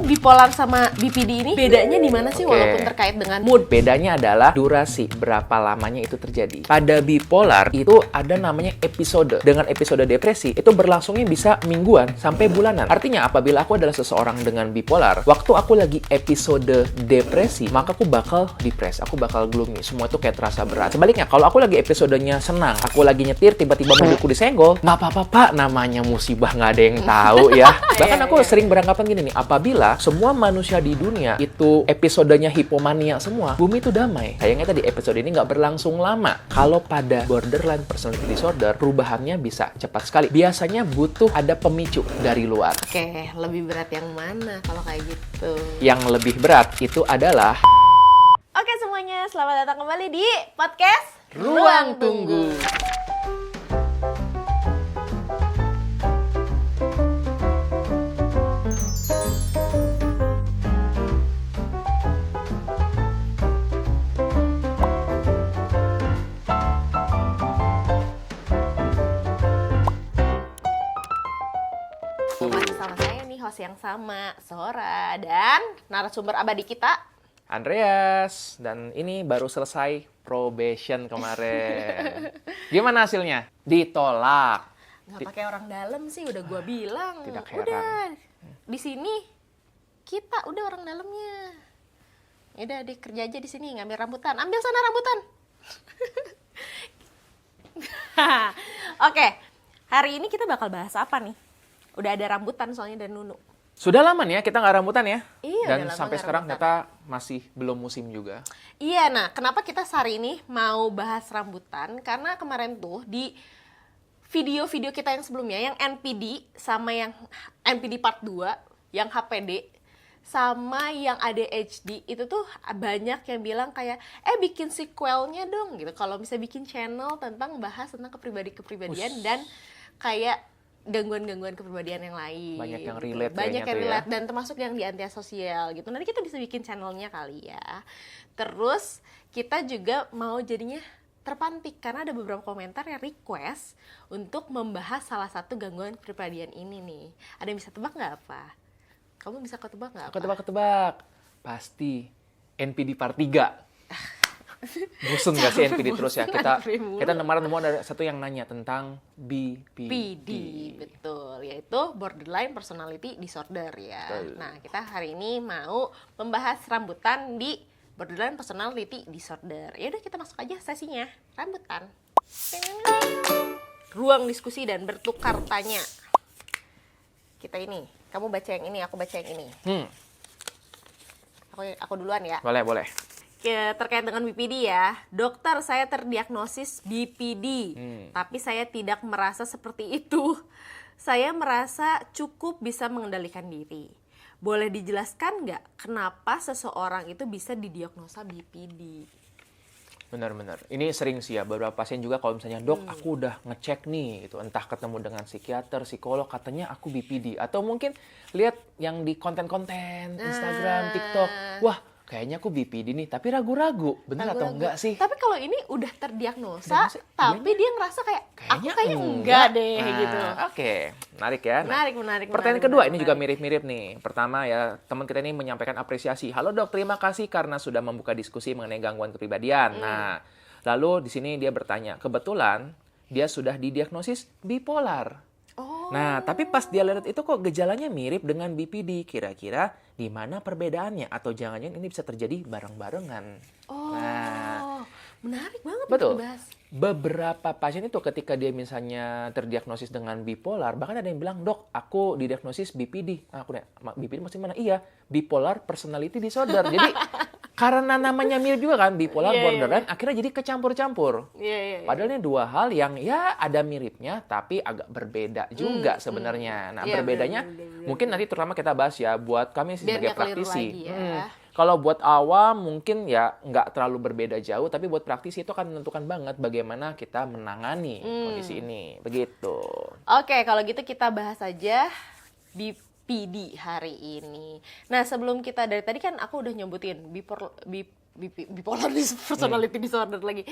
bipolar sama BPD ini bedanya di mana sih walaupun terkait dengan mood? Bedanya adalah durasi, berapa lamanya itu terjadi. Pada bipolar itu ada namanya episode. Dengan episode depresi itu berlangsungnya bisa mingguan sampai bulanan. Artinya apabila aku adalah seseorang dengan bipolar, waktu aku lagi episode depresi, maka aku bakal depres, aku bakal gloomy. Semua itu kayak terasa berat. Sebaliknya, kalau aku lagi episodenya senang, aku lagi nyetir, tiba-tiba mobilku disenggol, nggak apa-apa pak, namanya musibah, nggak ada yang tahu ya. Bahkan aku sering beranggapan gini nih, apabila semua manusia di dunia itu episodenya hipomania semua, bumi itu damai. Sayangnya tadi episode ini nggak berlangsung lama. Kalau pada borderline personality disorder, perubahannya bisa cepat sekali. Biasanya butuh ada pemicu dari luar. Oke, lebih berat yang mana kalau kayak gitu? Yang lebih berat itu adalah Oke semuanya, selamat datang kembali di podcast Ruang Tunggu. Masih sama saya nih, host yang sama, Sora, dan narasumber abadi kita Andreas, dan ini baru selesai probation kemarin. Gimana hasilnya? Ditolak. nggak pakai orang dalam sih, udah gua bilang. Tidak heran. Udah, di sini kita udah orang dalamnya. Udah kerja aja di sini, ngambil rambutan. Ambil sana rambutan. Oke, hari ini kita bakal bahas apa nih? Udah ada rambutan soalnya dan Nunu. Sudah lama nih ya kita nggak rambutan ya? Iya, dan udah lama sampai nggak sekarang rambutan. ternyata masih belum musim juga. Iya, nah kenapa kita hari ini mau bahas rambutan? Karena kemarin tuh di video-video kita yang sebelumnya, yang NPD sama yang NPD part 2, yang HPD, sama yang ADHD, itu tuh banyak yang bilang kayak, bikin sequelnya dong gitu. Kalau bisa bikin channel tentang bahas tentang kepribadian dan kayak gangguan-gangguan kepribadian yang lain. Banyak yang gitu. relate Banyak kayaknya yang tuh ya. relate dan termasuk yang di antisosial gitu. Nanti kita bisa bikin channelnya kali ya. Terus kita juga mau jadinya terpantik karena ada beberapa komentar yang request untuk membahas salah satu gangguan kepribadian ini nih. Ada yang bisa tebak nggak apa? Kamu bisa ketebak nggak apa? Ketebak-ketebak. Pasti NPD part 3. Bosen gak sih NPD terus ya? Kita kemarin nemu ada satu yang nanya tentang BPD. PD, betul, yaitu borderline personality disorder ya. Betul. Nah, kita hari ini mau membahas rambutan di borderline personality disorder. Ya udah kita masuk aja sesinya, rambutan. Ruang diskusi dan bertukar tanya. Kita ini, kamu baca yang ini, aku baca yang ini. Aku duluan ya. Boleh. Terkait dengan BPD ya, dokter saya terdiagnosis BPD, tapi saya tidak merasa seperti itu. Saya merasa cukup bisa mengendalikan diri. Boleh dijelaskan nggak kenapa seseorang itu bisa didiagnosa BPD? Benar-benar. Ini sering sih ya, beberapa pasien juga kalau misalnya, dok aku udah ngecek nih, gitu. Entah ketemu dengan psikiater, psikolog, katanya aku BPD. Atau mungkin lihat yang di konten-konten, Instagram, TikTok, wah kayaknya aku BPD nih, tapi ragu-ragu, bener atau enggak sih? Tapi kalau ini udah terdiagnosa, tapi dia ngerasa kayak, aku Kayaknya kayaknya enggak deh gitu. Oke, menarik ya. Nah, Menarik. pertanyaan kedua ini juga mirip-mirip nih. Pertama ya, teman kita ini menyampaikan apresiasi. Halo dok, terima kasih karena sudah membuka diskusi mengenai gangguan kepribadian. Nah, lalu di sini dia bertanya, kebetulan dia sudah didiagnosis bipolar. Oh. Nah, tapi pas dia lihat itu kok gejalanya mirip dengan BPD. Kira-kira di mana perbedaannya? Atau jangan-jangan ini bisa terjadi bareng-barengan? Oh, Nah, menarik banget betul. untuk dibahas. Beberapa pasien itu ketika dia misalnya terdiagnosis dengan bipolar, bahkan ada yang bilang, dok, aku didiagnosis BPD. Nah, aku nanya, BPD maksudnya mana? Iya, bipolar personality disorder. Jadi, karena namanya mirip juga kan, bipolar, borderline, akhirnya jadi kecampur-campur. Iya. Padahal ini dua hal yang ya ada miripnya, tapi agak berbeda juga sebenarnya. Nah, Iya, berbedanya bener. mungkin nanti terutama kita bahas ya, buat kami Biar sebagai nggak keliru praktisi. lagi ya. Kalau buat awam mungkin ya nggak terlalu berbeda jauh, tapi buat praktisi itu akan menentukan banget bagaimana kita menangani kondisi ini. Begitu. Oke, kalau gitu kita bahas aja BPD hari ini. Nah, sebelum kita dari tadi kan aku udah nyebutin bipolar personality disorder lagi.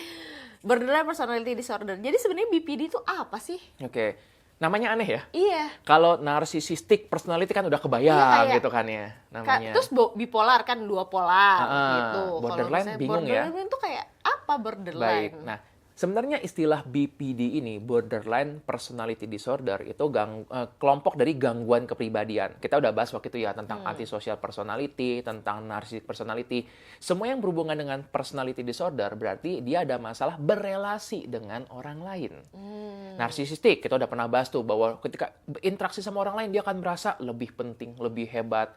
Borderline personality disorder. Jadi sebenarnya BPD itu apa sih? Oke. Namanya aneh ya? Iya. Kalau narcissistic personality kan udah kebayang Iya, kayak- gitu kan ya namanya. Terus bipolar kan 2 polar gitu. Kalau Borderline misalnya bingung ya. borderline itu kayak apa borderline? Baik. Nah, sebenarnya istilah BPD ini, borderline personality disorder, itu kelompok dari gangguan kepribadian. Kita udah bahas waktu itu ya tentang antisocial personality, tentang narcissistic personality. Semua yang berhubungan dengan personality disorder berarti dia ada masalah berelasi dengan orang lain. Narsisistik, kita udah pernah bahas tuh bahwa ketika berinteraksi sama orang lain dia akan merasa lebih penting, lebih hebat.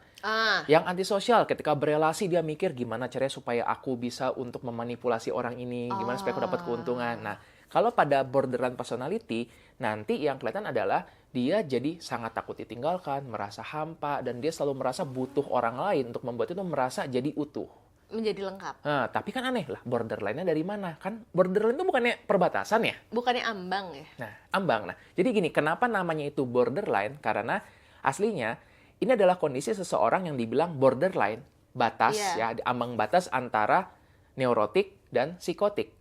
Yang antisosial, ketika berelasi dia mikir gimana caranya supaya aku bisa untuk memanipulasi orang ini, gimana supaya aku dapat keuntungan. Nah, kalau pada borderline personality, nanti yang kelihatan adalah dia jadi sangat takut ditinggalkan, merasa hampa, dan dia selalu merasa butuh orang lain untuk membuat itu merasa jadi utuh. Menjadi lengkap. Nah, tapi kan aneh lah, borderline-nya dari mana? Kan borderline itu bukannya perbatasan ya? Bukannya ambang ya? Nah, ambang. Nah, jadi gini, kenapa namanya itu borderline? Karena aslinya ini adalah kondisi seseorang yang dibilang borderline, batas ya, ambang batas antara neurotik dan psikotik.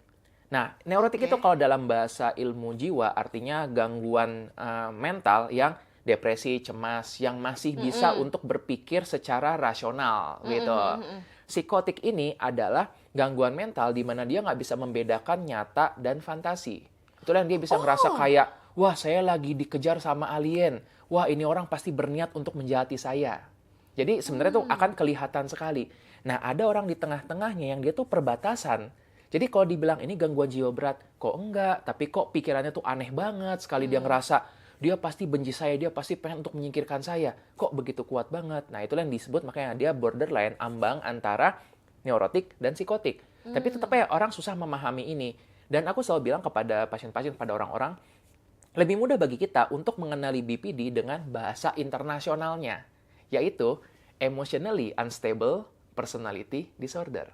Nah, neurotik itu kalau dalam bahasa ilmu jiwa artinya gangguan mental yang depresi, cemas, yang masih bisa untuk berpikir secara rasional gitu. Psikotik ini adalah gangguan mental di mana dia nggak bisa membedakan nyata dan fantasi. Itulah yang dia bisa ngerasa kayak, wah saya lagi dikejar sama alien. Wah ini orang pasti berniat untuk menjahati saya. Jadi sebenarnya tuh akan kelihatan sekali. Nah ada orang di tengah-tengahnya yang dia tuh perbatasan. Jadi kalau dibilang ini gangguan jiwa berat, kok enggak? Tapi kok pikirannya tuh aneh banget. Sekali dia ngerasa, dia pasti benci saya, dia pasti pengen untuk menyingkirkan saya. Kok begitu kuat banget? Nah itulah yang disebut makanya dia borderline, ambang antara neurotik dan psikotik. Tapi tetap ya orang susah memahami ini. Dan aku selalu bilang kepada pasien-pasien, pada orang-orang, lebih mudah bagi kita untuk mengenali BPD dengan bahasa internasionalnya, yaitu Emotionally Unstable Personality Disorder.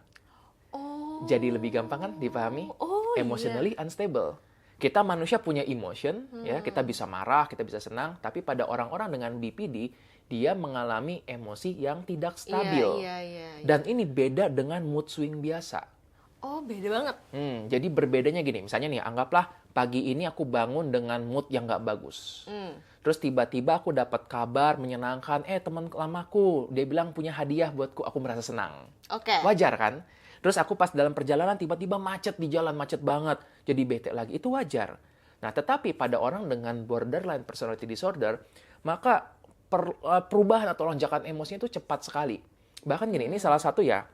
Jadi lebih gampang kan dipahami? Emotionally unstable. Kita manusia punya emotion, ya kita bisa marah, kita bisa senang, tapi pada orang-orang dengan BPD, dia mengalami emosi yang tidak stabil. Iya. Dan ini beda dengan mood swing biasa. Oh, beda banget. Jadi berbedanya gini, misalnya nih, anggaplah pagi ini aku bangun dengan mood yang nggak bagus. Terus tiba-tiba aku dapat kabar menyenangkan, teman lamaku, dia bilang punya hadiah buatku, aku merasa senang. Oke. Wajar kan? Terus aku pas dalam perjalanan tiba-tiba macet di jalan, macet banget, jadi bete lagi, itu wajar. Nah, tetapi pada orang dengan borderline personality disorder, maka perubahan atau lonjakan emosinya itu cepat sekali. Bahkan gini, ini salah satu ya,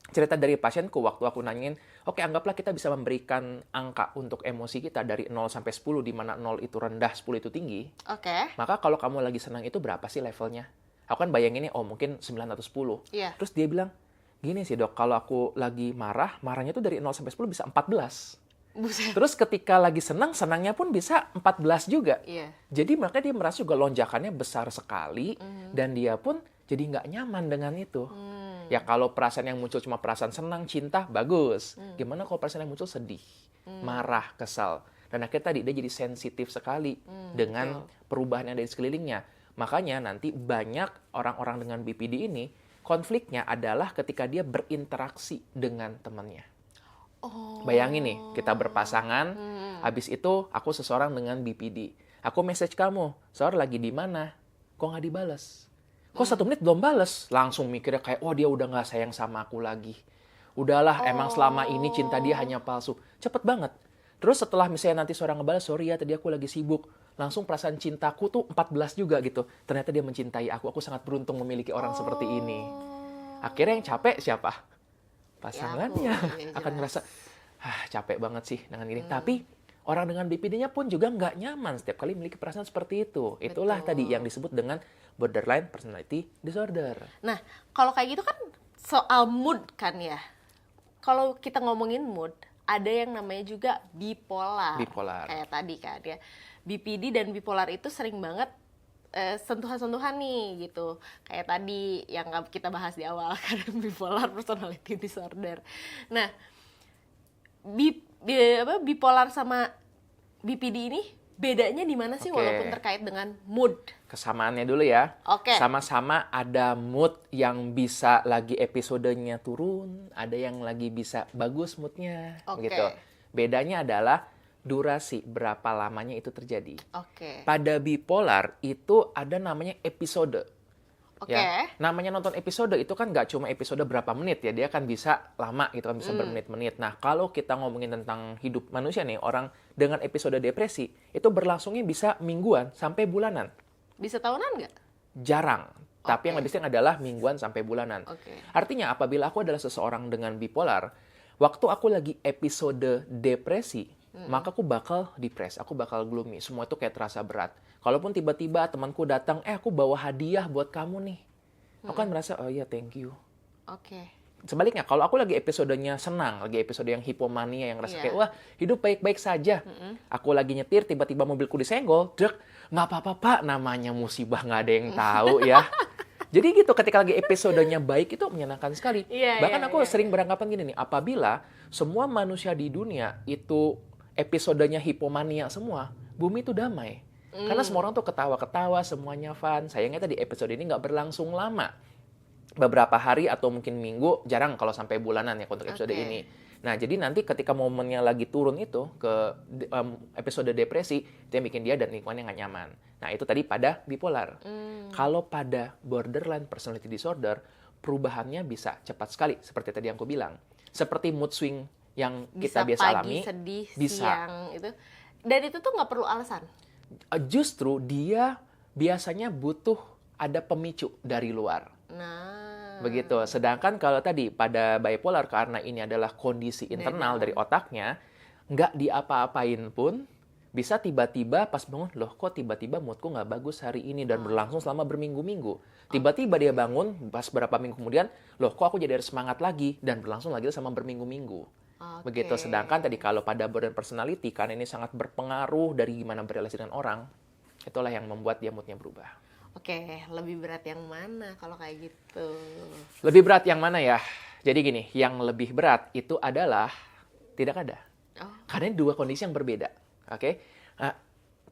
cerita dari pasienku waktu aku nanyain, oke anggaplah kita bisa memberikan angka untuk emosi kita dari 0 sampai 10, di mana 0 itu rendah, 10 itu tinggi. Oke. Maka kalau kamu lagi senang itu berapa sih levelnya? Aku kan bayanginnya, mungkin 9 atau 10. Iya. Terus dia bilang, gini sih dok, kalau aku lagi marah, marahnya tuh dari 0 sampai 10 bisa 14. Buset. Terus ketika lagi senang, senangnya pun bisa 14 juga. Iya. Jadi makanya dia merasa juga lonjakannya besar sekali, dan dia pun jadi nggak nyaman dengan itu. Ya kalau perasaan yang muncul cuma perasaan senang, cinta, bagus. Gimana kalau perasaan yang muncul sedih, marah, kesal. Dan akhirnya tadi dia jadi sensitif sekali dengan perubahan yang ada di sekelilingnya. Makanya nanti banyak orang-orang dengan BPD ini, konfliknya adalah ketika dia berinteraksi dengan temannya. Bayangin nih, kita berpasangan, habis itu aku seseorang dengan BPD. Aku message kamu, Sor lagi di mana? Kok nggak dibales? Kok 1 menit belum bales? Langsung mikirnya kayak, dia udah nggak sayang sama aku lagi. Udahlah, emang selama ini cinta dia hanya palsu. Cepet banget. Terus setelah misalnya nanti seorang ngebales, sorry ya tadi aku lagi sibuk. Langsung perasaan cintaku tuh 14 juga gitu. Ternyata dia mencintai aku sangat beruntung memiliki orang seperti ini. Akhirnya yang capek siapa? Pasangannya. Akan ngerasa, capek banget sih dengan ini. Tapi orang dengan BPD-nya pun juga nggak nyaman setiap kali memiliki perasaan seperti itu. Itulah tadi yang disebut dengan borderline personality disorder. Nah, kalau kayak gitu kan soal mood kan ya. Kalau kita ngomongin mood, ada yang namanya juga bipolar. Bipolar. Kayak tadi kan ya. BPD dan bipolar itu sering banget sentuhan-sentuhan nih gitu. Kayak tadi yang kita bahas di awal kan, bipolar personality disorder. Nah, bipolar sama BPD ini bedanya di mana sih walaupun terkait dengan mood? Kesamaannya dulu ya. Oke. Sama-sama ada mood yang bisa lagi episodenya turun, ada yang lagi bisa bagus moodnya gitu. Bedanya adalah durasi berapa lamanya itu terjadi. Oke. Pada bipolar itu ada namanya episode. Oke. Ya, namanya nonton episode itu kan nggak cuma episode berapa menit ya, dia kan bisa lama gitu kan, bisa bermenit-menit. Nah, kalau kita ngomongin tentang hidup manusia nih, orang dengan episode depresi, itu berlangsungnya bisa mingguan sampai bulanan. Bisa tahunan nggak? Jarang. Tapi Oke. yang lebih sering adalah mingguan sampai bulanan. Oke. Artinya apabila aku adalah seseorang dengan bipolar, waktu aku lagi episode depresi, maka aku bakal depres, aku bakal gloomy. Semua itu kayak terasa berat. Kalaupun tiba-tiba temanku datang, aku bawa hadiah buat kamu nih. Aku kan merasa, oh iya thank you. Oke. Sebaliknya, kalau aku lagi episodenya senang, lagi episode yang hipomania, yang rasa Iya. kayak, wah hidup baik-baik saja. Aku lagi nyetir, tiba-tiba mobilku disenggol, drek, nggak apa-apa pak, namanya musibah nggak ada yang tahu ya. Jadi gitu, ketika lagi episodenya baik itu menyenangkan sekali. Iya, Bahkan iya, aku iya. sering beranggapan gini nih, apabila semua manusia di dunia itu episodenya hipomania semua, bumi itu damai. Karena semua orang tuh ketawa-ketawa, semuanya fun. Sayangnya tadi episode ini nggak berlangsung lama. Beberapa hari atau mungkin minggu, jarang kalau sampai bulanan ya untuk episode Oke. ini. Nah, jadi nanti ketika momennya lagi turun itu ke episode depresi, itu yang bikin dia dan lingkungannya nggak nyaman. Nah, itu tadi pada bipolar. Kalau pada borderline personality disorder, perubahannya bisa cepat sekali, seperti tadi yang aku bilang. Seperti mood swing yang kita biasa pagi, alami, sedih, bisa. siang itu. Dan itu tuh nggak perlu alasan. Justru dia biasanya butuh ada pemicu dari luar. Nah. Begitu. Sedangkan kalau tadi pada bipolar, karena ini adalah kondisi internal dari otaknya, nggak diapa-apain pun, bisa tiba-tiba pas bangun, loh kok tiba-tiba moodku nggak bagus hari ini, dan berlangsung selama berminggu-minggu. Tiba-tiba dia bangun, pas beberapa minggu kemudian, loh kok aku jadi harus semangat lagi, dan berlangsung lagi selama berminggu-minggu. Oke. Begitu. Sedangkan tadi kalau pada borderline personality, karena ini sangat berpengaruh dari gimana berrelasi dengan orang, itulah yang membuat dia moodnya berubah. Oke, lebih berat yang mana kalau kayak gitu? Lebih berat yang mana ya? Jadi gini, yang lebih berat itu adalah tidak ada. Oh. Karena ini dua kondisi yang berbeda. Oke?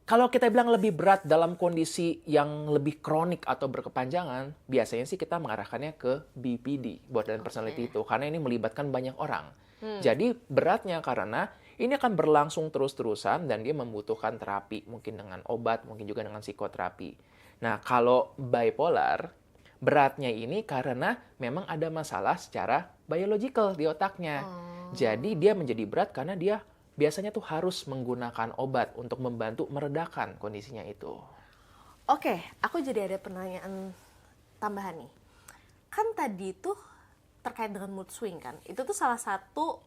Kalau kita bilang lebih berat dalam kondisi yang lebih kronik atau berkepanjangan, biasanya sih kita mengarahkannya ke BPD, borderline personality itu. Karena ini melibatkan banyak orang. Jadi beratnya karena ini akan berlangsung terus-terusan dan dia membutuhkan terapi. Mungkin dengan obat, mungkin juga dengan psikoterapi. Nah, kalau bipolar, beratnya ini karena memang ada masalah secara biological di otaknya. Jadi dia menjadi berat karena dia biasanya tuh harus menggunakan obat untuk membantu meredakan kondisinya itu. Oke, aku jadi ada pertanyaan tambahan nih. Kan tadi tuh terkait dengan mood swing kan, itu tuh salah satu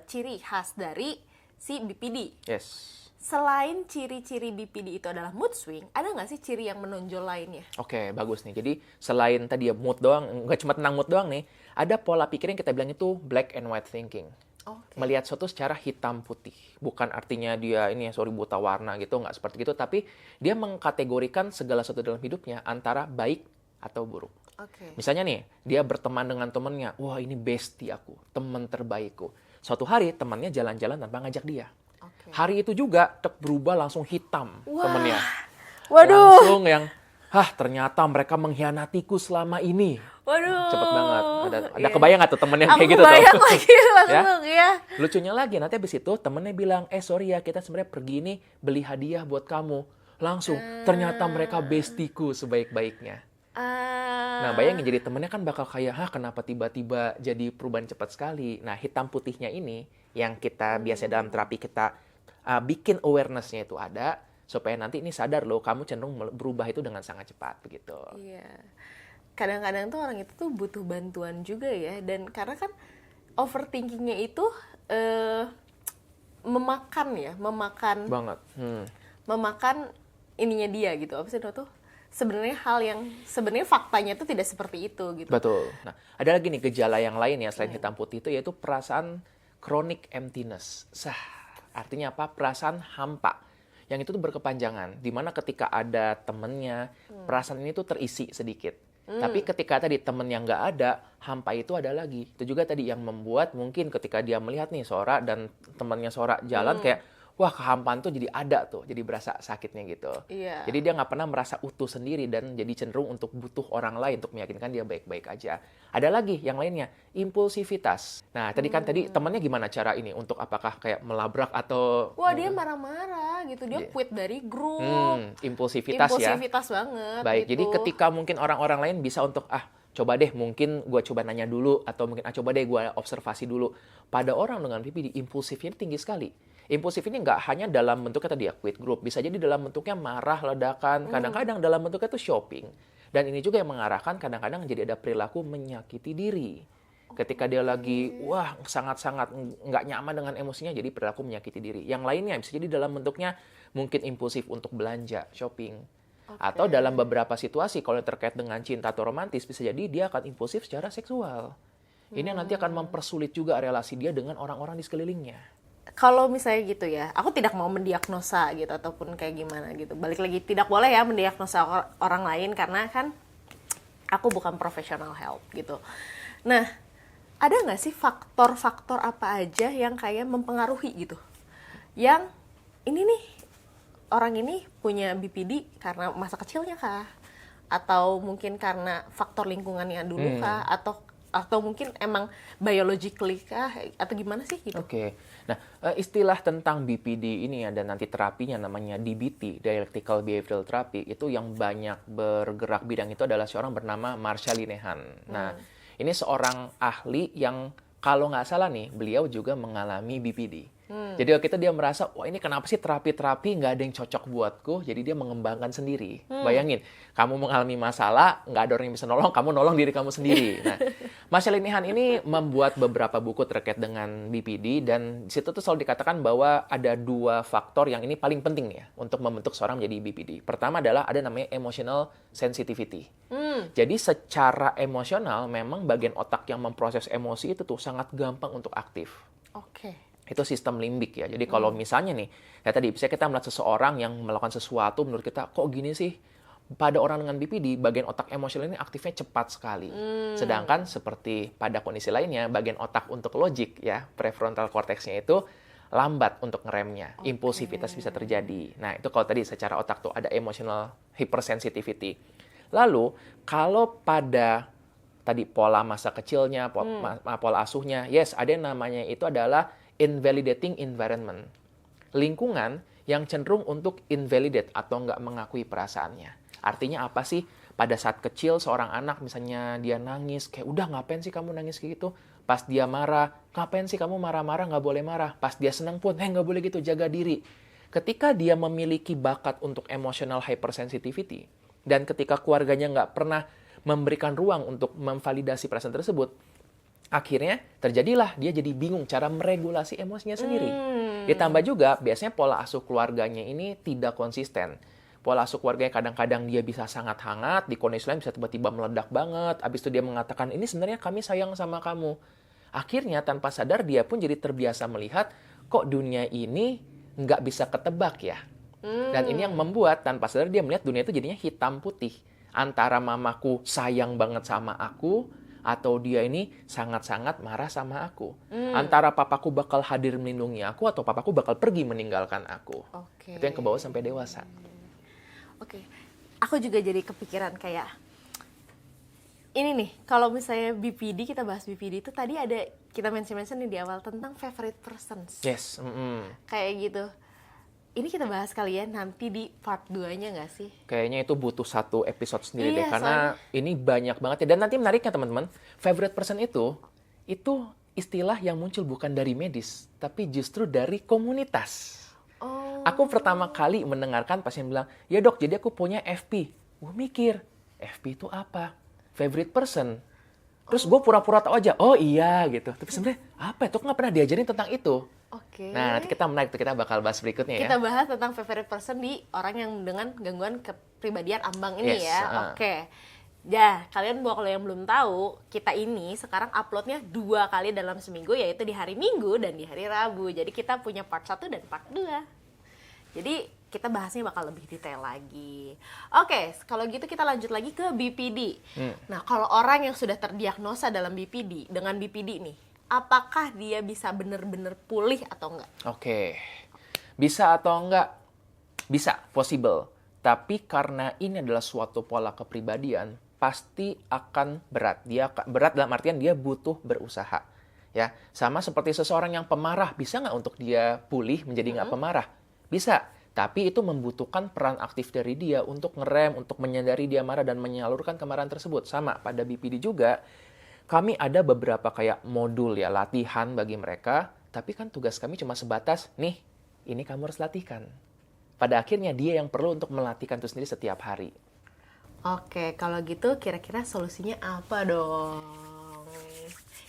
ciri khas dari si BPD. Yes. Selain ciri-ciri BPD itu adalah mood swing, ada nggak sih ciri yang menonjol lainnya? Oke, bagus nih. Jadi selain tadi ya mood doang, nggak cuma tentang mood doang nih, ada pola pikir yang kita bilang itu black and white thinking. Oke. Melihat sesuatu secara hitam putih. Bukan artinya dia ini sorry buta warna gitu, nggak seperti itu. Tapi dia mengkategorikan segala sesuatu dalam hidupnya antara baik atau buruk. Oke. Misalnya nih, dia berteman dengan temennya. Wah ini bestie aku, teman terbaikku. Suatu hari temannya jalan-jalan tanpa ngajak dia. Oke. Hari itu juga berubah langsung hitam Wah. temennya. Waduh. Langsung yang, ternyata mereka mengkhianatiku selama ini. Waduh. Cepet banget. Ada Iya. kebayang nggak tuh temennya Aku kayak gitu tuh? kebayang lagi langsung ya. Lucunya lagi, nanti abis itu temennya bilang, sorry ya kita sebenarnya pergi nih beli hadiah buat kamu. Langsung, ternyata mereka bestiku sebaik-baiknya. Nah, bayangin jadi temennya kan bakal kayak, kenapa tiba-tiba jadi perubahan cepat sekali. Nah, hitam putihnya ini yang kita biasa dalam terapi kita bikin awareness-nya itu ada, supaya nanti ini sadar loh, kamu cenderung berubah itu dengan sangat cepat begitu. Iya. Kadang-kadang tuh orang itu tuh butuh bantuan juga ya, dan karena kan overthinkingnya itu memakan Banget. memakan ininya dia gitu. Apa sih tuh? Sebenarnya hal yang sebenarnya faktanya itu tidak seperti itu gitu. Betul. Nah, ada lagi nih gejala yang lain ya selain hitam putih itu, yaitu perasaan chronic emptiness. Artinya apa? Perasaan hampa. Yang itu tuh berkepanjangan. Dimana ketika ada temennya, perasaan ini tuh terisi sedikit. Tapi ketika tadi temen yang nggak ada, hampa itu ada lagi. Itu juga tadi yang membuat mungkin ketika dia melihat nih Sora dan temannya Sora jalan kayak, wah kehampaan tuh jadi ada tuh, jadi berasa sakitnya gitu. Iya. Jadi dia nggak pernah merasa utuh sendiri dan jadi cenderung untuk butuh orang lain untuk meyakinkan dia baik-baik aja. Ada lagi yang lainnya, impulsivitas. Nah tadi temannya gimana cara ini untuk apakah kayak melabrak atau Wah, dia marah-marah gitu, dia quit dari grup. impulsivitas ya. Impulsivitas banget Baik, gitu. jadi ketika mungkin orang-orang lain bisa untuk coba deh mungkin gue coba nanya dulu atau mungkin coba deh gue observasi dulu. Pada orang dengan BPD impulsifnya tinggi sekali. Impulsif ini nggak hanya dalam bentuknya tadi ya quit group, bisa jadi dalam bentuknya marah, ledakan, kadang-kadang dalam bentuknya tuh shopping. Dan ini juga yang mengarahkan kadang-kadang jadi ada perilaku menyakiti diri. Ketika dia lagi sangat-sangat nggak nyaman dengan emosinya, jadi perilaku menyakiti diri. Yang lainnya bisa jadi dalam bentuknya mungkin impulsif untuk belanja, shopping. Atau dalam beberapa situasi kalau terkait dengan cinta atau romantis, bisa jadi dia akan impulsif secara seksual. Ini yang nanti akan mempersulit juga relasi dia dengan orang-orang di sekelilingnya. Kalau misalnya gitu ya, aku tidak mau mendiagnosa gitu ataupun kayak gimana gitu. Balik lagi, tidak boleh ya mendiagnosa orang lain karena kan aku bukan professional health gitu. Nah, ada nggak sih faktor-faktor apa aja yang kayak mempengaruhi gitu? Yang ini nih, orang ini punya BPD karena masa kecilnya kah? Atau mungkin karena faktor lingkungannya dulu kah? Atau mungkin emang biologically kah? Atau gimana sih gitu? Oke. Nah, istilah tentang BPD ini ada nanti terapinya namanya DBT, Dialectical Behavioral Therapy, itu yang banyak bergerak bidang itu adalah seorang bernama Marsha Linehan. Nah, ini seorang ahli yang kalau nggak salah nih, beliau juga mengalami BPD. Jadi waktu itu dia merasa, wah ini kenapa sih terapi-terapi nggak ada yang cocok buatku, jadi dia mengembangkan sendiri. Bayangin, kamu mengalami masalah, nggak ada orang yang bisa nolong, kamu nolong diri kamu sendiri. Nah, Marsha Linehan ini membuat beberapa buku terkait dengan BPD, dan di situ tuh selalu dikatakan bahwa ada dua faktor yang ini paling penting ya, untuk membentuk seorang menjadi BPD. Pertama adalah ada namanya emotional sensitivity. Jadi secara emosional, memang bagian otak yang memproses emosi itu tuh sangat gampang untuk aktif. Oke. Itu sistem limbik ya. Jadi kalau misalnya nih, ya tadi bisa kita melihat seseorang yang melakukan sesuatu menurut kita, kok gini sih? Pada orang dengan BPD, bagian otak emosional ini aktifnya cepat sekali. Sedangkan seperti pada kondisi lainnya, bagian otak untuk logik ya, prefrontal cortexnya itu lambat untuk ngeremnya. Impulsivitas bisa terjadi. Nah, itu kalau tadi secara otak tuh ada emotional hypersensitivity. Lalu, kalau pada tadi pola masa kecilnya, pola asuhnya, yes, ada yang namanya itu adalah invalidating environment. Lingkungan yang cenderung untuk invalidate atau nggak mengakui perasaannya. Artinya apa sih? Pada saat kecil seorang anak misalnya dia nangis, kayak udah ngapain sih kamu nangis kayak gitu? Pas dia marah, ngapain sih kamu marah-marah, nggak boleh marah. Pas dia senang pun, nggak boleh gitu, jaga diri. Ketika dia memiliki bakat untuk emotional hypersensitivity, dan ketika keluarganya nggak pernah memberikan ruang untuk memvalidasi perasaan tersebut, akhirnya terjadilah dia jadi bingung cara meregulasi emosinya sendiri. Ditambah juga biasanya pola asuh keluarganya ini tidak konsisten. Pola asuh keluarganya kadang-kadang dia bisa sangat hangat, di kondisi lain bisa tiba-tiba meledak banget. Habis itu dia mengatakan, ini sebenarnya kami sayang sama kamu. Akhirnya tanpa sadar dia pun jadi terbiasa melihat, kok dunia ini nggak bisa ketebak ya. Dan ini yang membuat tanpa sadar dia melihat dunia itu jadinya hitam putih. Antara mamaku sayang banget sama aku, atau dia ini sangat-sangat marah sama aku. Antara papaku bakal hadir melindungi aku, atau papaku bakal pergi meninggalkan aku. Oke. Itu yang kebawa sampai dewasa. Oke. Aku juga jadi kepikiran kayak, ini nih, kalau misalnya BPD, kita bahas BPD itu tadi ada, kita mention nih di awal tentang favorite persons. Yes. Kayak gitu. Ini kita bahas kali ya nanti di part 2-nya nggak sih? Kayaknya itu butuh satu episode sendiri Iya, deh, karena ini banyak banget ya. Dan nanti menariknya teman-teman, favorite person itu istilah yang muncul bukan dari medis, tapi justru dari komunitas. Oh. Aku pertama kali mendengarkan pasien bilang, ya dok, jadi aku punya FP. Gue mikir, FP itu apa? Favorite person. Terus gue pura-pura tahu aja, oh iya gitu. Tapi sebenarnya apa? Itu nggak pernah diajarin tentang itu. Oke. Nah, nanti kita menarik, kita bakal bahas berikutnya ya. Kita bahas tentang favorite person di orang yang dengan gangguan kepribadian ambang ini Yes, ya. Oke. Ya, kalian kalau yang belum tahu, kita ini sekarang uploadnya 2 kali dalam seminggu, yaitu di hari Minggu dan di hari Rabu. Jadi kita punya part 1 dan part 2. Jadi kita bahasnya bakal lebih detail lagi. Oke, kalau gitu kita lanjut lagi ke BPD. Nah, kalau orang yang sudah terdiagnosa dalam BPD, dengan BPD nih, apakah dia bisa benar-benar pulih atau enggak? Oke. Bisa atau enggak? Bisa, possible. Tapi karena ini adalah suatu pola kepribadian, pasti akan berat. Berat dalam artian dia butuh berusaha. Ya, sama seperti seseorang yang pemarah, bisa nggak untuk dia pulih menjadi nggak pemarah? Bisa. Tapi itu membutuhkan peran aktif dari dia untuk ngerem, untuk menyadari dia marah dan menyalurkan kemarahan tersebut. Sama, pada BPD juga, kami ada beberapa kayak modul ya, latihan bagi mereka. Tapi kan tugas kami cuma sebatas, nih, ini kamu harus latihkan. Pada akhirnya dia yang perlu untuk melatihkan itu sendiri setiap hari. Oke, kalau gitu kira-kira solusinya apa dong?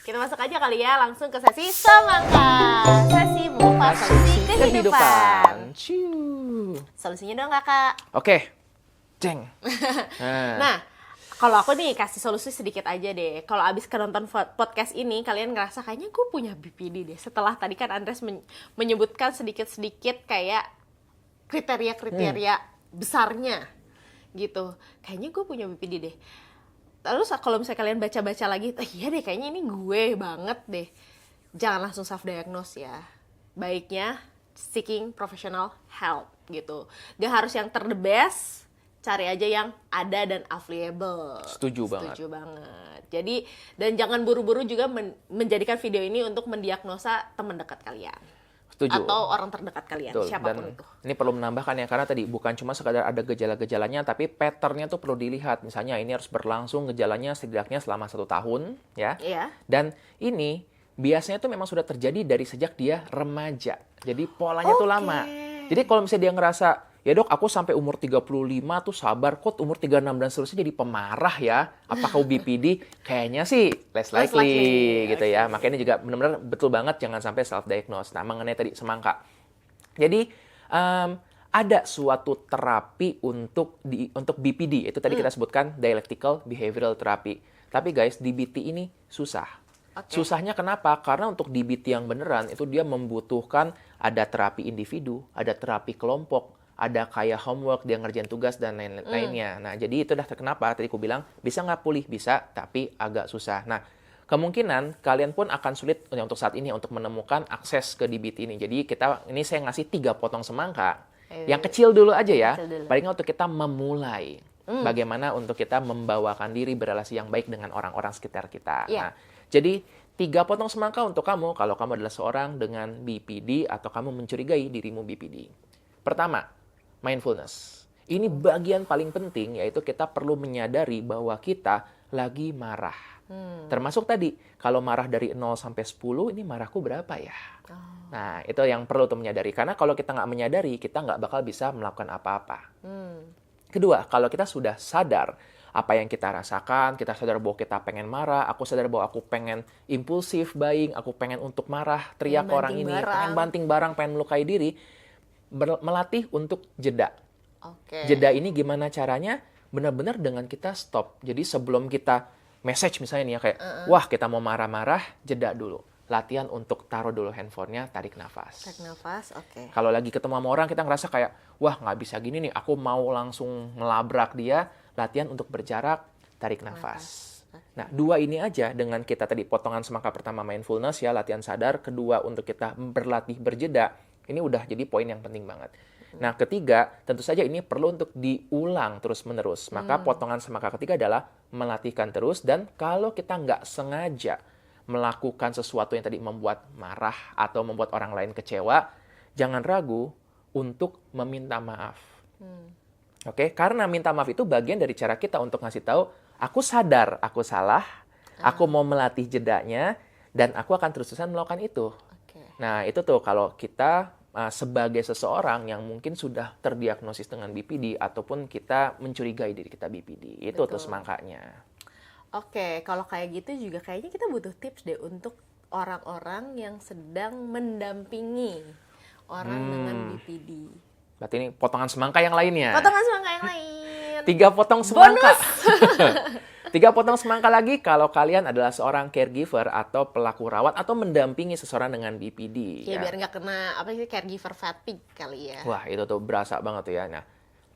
Kita masuk aja kali ya, langsung ke sesi Semangka. Sesi mengupas solusi kehidupan. Solusinya dong kakak. Oke, ceng. Nah, kalau aku nih kasih solusi sedikit aja deh. Kalau abis nonton podcast ini, kalian ngerasa kayaknya gue punya BPD deh. Setelah tadi kan Andres menyebutkan sedikit-sedikit kayak kriteria-kriteria besarnya gitu. Kayaknya gue punya BPD deh. Terus kalau misalnya kalian baca-baca lagi, iya deh kayaknya ini gue banget deh. Jangan langsung self-diagnose ya. Baiknya seeking professional help gitu. Gak harus yang the best, cari aja yang ada dan available. Setuju banget. Jadi, dan jangan buru-buru juga menjadikan video ini untuk mendiagnosa teman dekat kalian. Setuju. Atau orang terdekat kalian, Betul. siapapun Dan itu. ini perlu menambahkan ya, karena tadi bukan cuma sekadar ada gejala-gejalanya, tapi pattern-nya tuh perlu dilihat. Misalnya ini harus berlangsung gejalanya setidaknya selama 1 tahun, ya. Iya. Dan ini biasanya tuh memang sudah terjadi dari sejak dia remaja. Jadi polanya tuh lama. Jadi kalau misalnya dia ngerasa, ya dok, aku sampai umur 35 tuh sabar, kok umur 36 dan seterusnya jadi pemarah ya? Apakah BPD? Kayaknya sih less likely gitu ya. Makanya juga benar-benar betul banget jangan sampai self-diagnose. Nah, mengenai tadi semangka. Jadi, ada suatu terapi untuk BPD. Itu tadi kita sebutkan dialectical behavioral therapy. Tapi guys, DBT ini susah. Susahnya kenapa? Karena untuk DBT yang beneran, itu dia membutuhkan ada terapi individu, ada terapi kelompok, ada kayak homework, dia ngerjain tugas, dan lain-lainnya. Nah, jadi itu dah kenapa tadi aku bilang, bisa nggak pulih? Bisa, tapi agak susah. Nah, kemungkinan kalian pun akan sulit untuk saat ini untuk menemukan akses ke DBT ini. Jadi ini saya ngasih 3 potong semangka. Yang kecil dulu aja ya. Paling nggak untuk kita memulai. Bagaimana untuk kita membawakan diri berrelasi yang baik dengan orang-orang sekitar kita. Nah, jadi 3 potong semangka untuk kamu kalau kamu adalah seorang dengan BPD atau kamu mencurigai dirimu BPD. Pertama, mindfulness. Ini bagian paling penting, yaitu kita perlu menyadari bahwa kita lagi marah. Termasuk tadi, kalau marah dari 0 sampai 10, ini marahku berapa ya? Nah, itu yang perlu untuk menyadari. Karena kalau kita nggak menyadari, kita nggak bakal bisa melakukan apa-apa. Kedua, kalau kita sudah sadar apa yang kita rasakan, kita sadar bahwa kita pengen marah, aku sadar bahwa aku pengen impulsif buying, aku pengen untuk marah, teriak ke orang ini, pengen banting barang, pengen melukai diri, melatih untuk jeda. Jeda ini gimana caranya? Benar-benar dengan kita stop. Jadi sebelum kita message misalnya nih ya kayak, wah kita mau marah-marah, jeda dulu. Latihan untuk taruh dulu handphonenya, tarik nafas. Tarik nafas, oke. Kalau lagi ketemu sama orang, kita ngerasa kayak, wah nggak bisa gini nih, aku mau langsung melabrak dia. Latihan untuk berjarak, tarik nafas. Nah, 2 ini aja dengan kita tadi potongan semangka pertama mindfulness ya, latihan sadar. Kedua untuk kita berlatih berjeda. Ini udah jadi poin yang penting banget. Nah, ketiga, tentu saja ini perlu untuk diulang terus-menerus. Maka potongan semangka ketiga adalah melatihkan terus. Dan kalau kita nggak sengaja melakukan sesuatu yang tadi membuat marah atau membuat orang lain kecewa, jangan ragu untuk meminta maaf. Oke, karena minta maaf itu bagian dari cara kita untuk ngasih tahu, aku sadar aku salah, aku mau melatih jedanya, dan aku akan terus-terusan melakukan itu. Nah, itu tuh kalau kita sebagai seseorang yang mungkin sudah terdiagnosis dengan BPD ataupun kita mencurigai diri kita BPD. Itu tuh semangkanya. Oke, kalau kayak gitu juga kayaknya kita butuh tips deh untuk orang-orang yang sedang mendampingi orang dengan BPD. Berarti ini potongan semangka yang lainnya. Potongan semangka yang lain. 3 potong semangka. Bonus. 3 potong semangka lagi kalau kalian adalah seorang caregiver atau pelaku rawat atau mendampingi seseorang dengan BPD. Ya, biar nggak kena caregiver fatigue kali ya. Wah, itu tuh berasa banget tuh ya. Nah,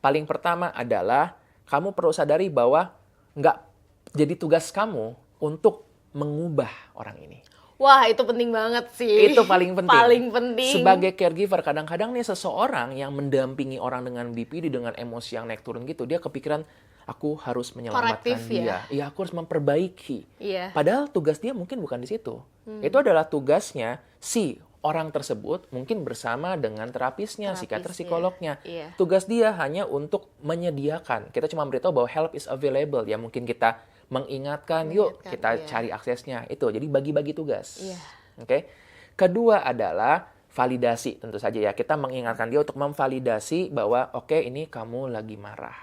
paling pertama adalah kamu perlu sadari bahwa nggak jadi tugas kamu untuk mengubah orang ini. Wah, itu penting banget sih. Itu paling penting. Paling penting. Sebagai caregiver, kadang-kadang nih seseorang yang mendampingi orang dengan BPD dengan emosi yang naik turun gitu, dia kepikiran, aku harus menyelamatkan Korektif, dia. Iya, aku harus memperbaiki. Iya. Padahal tugas dia mungkin bukan di situ. Itu adalah tugasnya si orang tersebut mungkin bersama dengan terapisnya, psikiater, psikolognya. Iya. Tugas dia hanya untuk menyediakan. Kita cuma beritahu bahwa help is available. Ya mungkin kita mengingatkan, yuk kita cari aksesnya. Itu, jadi bagi-bagi tugas. Iya. Oke. Kedua adalah validasi, tentu saja ya. Kita mengingatkan dia untuk memvalidasi bahwa oke, ini kamu lagi marah.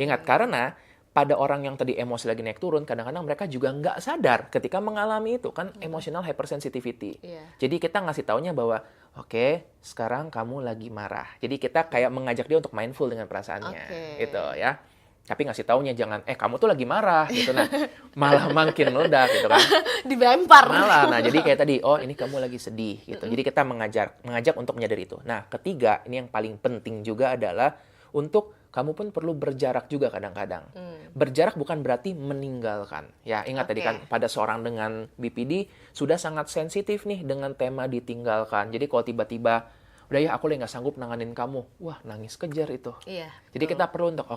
Ingat, karena pada orang yang tadi emosi lagi naik turun, kadang-kadang mereka juga nggak sadar ketika mengalami itu, kan emotional hypersensitivity. Jadi kita ngasih taunya bahwa, oke, sekarang kamu lagi marah. Jadi kita kayak mengajak dia untuk mindful dengan perasaannya, gitu ya. Tapi ngasih taunya jangan, kamu tuh lagi marah, gitu. Nah, malah makin meledak, gitu kan. Dibempar. Malah, nah jadi kayak tadi, oh ini kamu lagi sedih, gitu. Jadi kita mengajak untuk menyadari itu. Nah, ketiga, ini yang paling penting juga adalah untuk kamu pun perlu berjarak juga kadang-kadang. Berjarak bukan berarti meninggalkan. Ya, ingat tadi kan pada seorang dengan BPD sudah sangat sensitif nih dengan tema ditinggalkan. Jadi kalau tiba-tiba, udah ya aku lagi nggak sanggup nanganin kamu. Wah, nangis kejar itu. Iya. Jadi kita perlu untuk,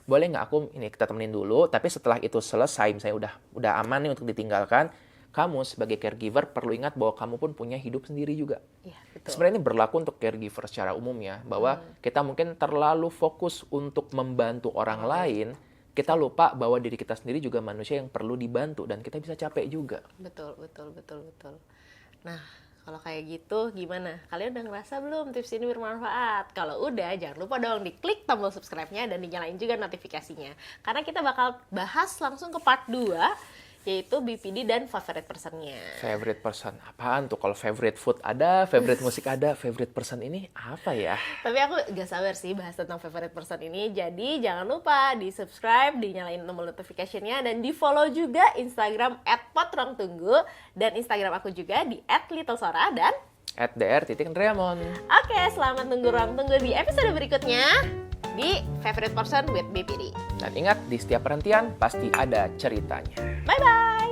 boleh nggak aku ini kita temenin dulu, tapi setelah itu selesai, misalnya udah aman nih untuk ditinggalkan, kamu sebagai caregiver perlu ingat bahwa kamu pun punya hidup sendiri juga. Iya, betul. Sebenarnya ini berlaku untuk caregiver secara umum ya, bahwa kita mungkin terlalu fokus untuk membantu orang lain, kita lupa bahwa diri kita sendiri juga manusia yang perlu dibantu dan kita bisa capek juga. Betul. Nah, kalau kayak gitu gimana? Kalian udah ngerasa belum tips ini bermanfaat? Kalau udah, jangan lupa dong diklik tombol subscribe-nya dan dinyalain juga notifikasinya. Karena kita bakal bahas langsung ke part 2, yaitu BPD dan favorite person-nya. Favorite person, apaan tuh? Kalau favorite food ada, favorite musik ada, favorite person ini apa ya? Tapi aku gak sabar sih bahas tentang favorite person ini. Jadi jangan lupa di-subscribe, dinyalain tombol notification-nya, dan di-follow juga Instagram @potruangtunggu, dan Instagram aku juga di @littlesora dan @dr_Remon. Oke, selamat nunggu ruang tunggu di episode berikutnya di Favorite Person with BPD. Dan ingat, di setiap perhentian pasti ada ceritanya. Bye-bye!